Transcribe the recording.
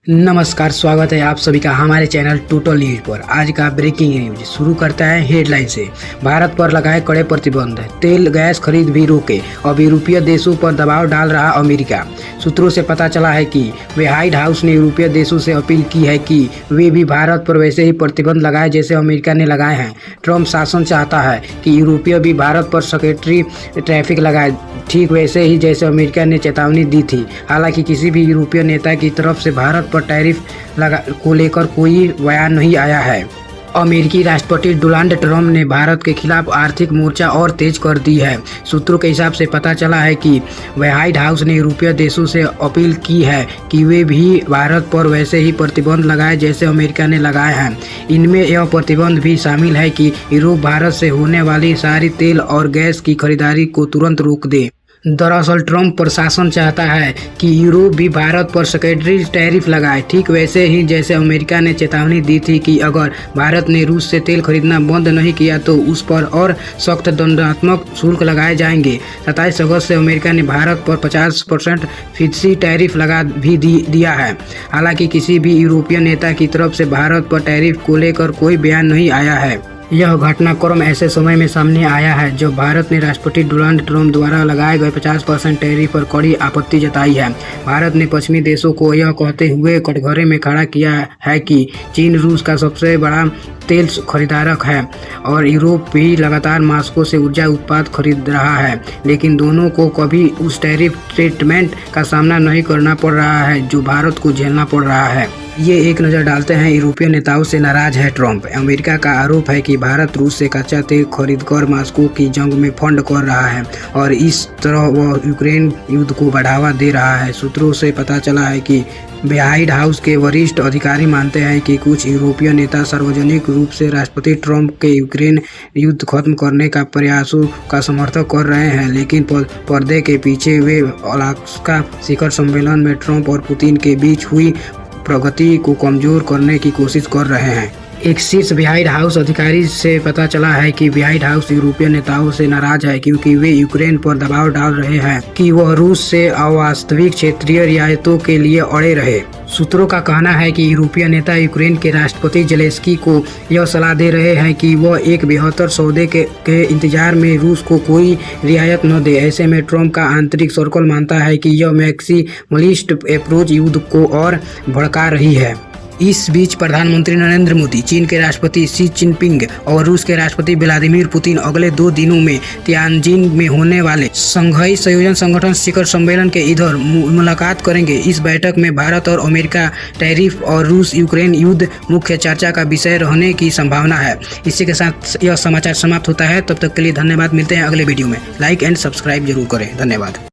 नमस्कार, स्वागत है आप सभी का हमारे चैनल टोटल न्यूज पर। आज का ब्रेकिंग न्यूज शुरू करता है हेडलाइन से। भारत पर लगाए कड़े प्रतिबंध, तेल गैस खरीद भी रोके। अब यूरोपीय देशों पर दबाव डाल रहा अमेरिका। सूत्रों से पता चला है कि व्हाइट हाउस ने यूरोपीय देशों से अपील की है कि वे भी भारत पर वैसे ही प्रतिबंध लगाए जैसे अमेरिका ने लगाए हैं। ट्रंप शासन चाहता है कि यूरोपीय भी भारत पर सेक्रेटरी ट्रैफिक लगाए, ठीक वैसे ही जैसे अमेरिका ने चेतावनी दी थी। हालांकि किसी भी यूरोपीय नेता की तरफ से भारत पर टैरिफ को लेकर कोई बयान नहीं आया है। अमेरिकी राष्ट्रपति डोनाल्ड ट्रंप ने भारत के खिलाफ आर्थिक मोर्चा और तेज कर दी है। सूत्रों के हिसाब से पता चला है कि व्हाइट हाउस ने यूरोपीय देशों से अपील की है कि वे भी भारत पर वैसे ही प्रतिबंध लगाए जैसे अमेरिका ने लगाए हैं। इनमें यह प्रतिबंध भी शामिल है कि यूरोप भारत से होने वाली सारी तेल और गैस की खरीदारी को तुरंत रोक दे। दरअसल ट्रंप प्रशासन चाहता है कि यूरोप भी भारत पर सेकेंडरी टैरिफ लगाए, ठीक वैसे ही जैसे अमेरिका ने चेतावनी दी थी कि अगर भारत ने रूस से तेल खरीदना बंद नहीं किया तो उस पर और सख्त दंडात्मक शुल्क लगाए जाएंगे। 27 अगस्त से अमेरिका ने भारत पर 50% फीसदी टैरिफ लगा भी दिया है। हालांकि किसी भी यूरोपीय नेता की तरफ से भारत पर टैरिफ को लेकर कोई बयान नहीं आया है। यह घटनाक्रम ऐसे समय में सामने आया है जब भारत ने राष्ट्रपति डोनाल्ड ट्रंप द्वारा लगाए गए 50% टैरिफ पर कड़ी आपत्ति जताई है। भारत ने पश्चिमी देशों को यह कहते हुए कटघरे में खड़ा किया है कि चीन रूस का सबसे बड़ा तेल खरीदारक है और यूरोप भी लगातार मास्को से ऊर्जा उत्पाद खरीद रहा है, लेकिन दोनों को कभी उस टैरिफ ट्रीटमेंट का सामना नहीं करना पड़ रहा है जो भारत को झेलना पड़ रहा है। ये एक नज़र डालते हैं यूरोपीय नेताओं से नाराज है ट्रंप। अमेरिका का आरोप है कि भारत रूस से कच्चा तेल खरीदकर मास्को की जंग में फंड कर रहा है और इस तरह वह यूक्रेन युद्ध को बढ़ावा दे रहा है। सूत्रों से पता चला है कि व्हाइट हाउस के वरिष्ठ अधिकारी मानते हैं कि कुछ यूरोपीय नेता सार्वजनिक रूप से राष्ट्रपति ट्रंप के यूक्रेन युद्ध खत्म करने का प्रयासों का समर्थन कर रहे हैं, लेकिन पर्दे के पीछे वे अलास्का शिखर सम्मेलन में ट्रंप और पुतिन के बीच हुई प्रगति को कमजोर करने की कोशिश कर रहे हैं। एक शीर्ष व्हाइट हाउस अधिकारी से पता चला है कि व्हाइट हाउस यूरोपीय नेताओं से नाराज है क्योंकि वे यूक्रेन पर दबाव डाल रहे हैं कि वह रूस से अवास्तविक क्षेत्रीय रियायतों के लिए अड़े रहे। सूत्रों का कहना है कि यूरोपीय नेता यूक्रेन के राष्ट्रपति जेलेंस्की को यह सलाह दे रहे हैं कि वह एक बेहतर सौदे के इंतजार में रूस को कोई रियायत न दे। ऐसे में ट्रंप का आंतरिक सर्कल मानता है कि यह मैक्सिमलिस्ट अप्रोच युद्ध को और भड़का रही है। इस बीच प्रधानमंत्री नरेंद्र मोदी, चीन के राष्ट्रपति शी जिनपिंग और रूस के राष्ट्रपति व्लादिमीर पुतिन अगले 2 दिनों में तियानजिन में होने वाले शंघाई सहयोग संगठन शिखर सम्मेलन के इधर मुलाकात करेंगे। इस बैठक में भारत और अमेरिका टैरिफ और रूस यूक्रेन युद्ध मुख्य चर्चा का विषय रहने की संभावना है। इसी के साथ यह समाचार समाप्त होता है। तब तक के लिए धन्यवाद। मिलते हैं अगले वीडियो में। लाइक एंड सब्सक्राइब जरूर करें। धन्यवाद।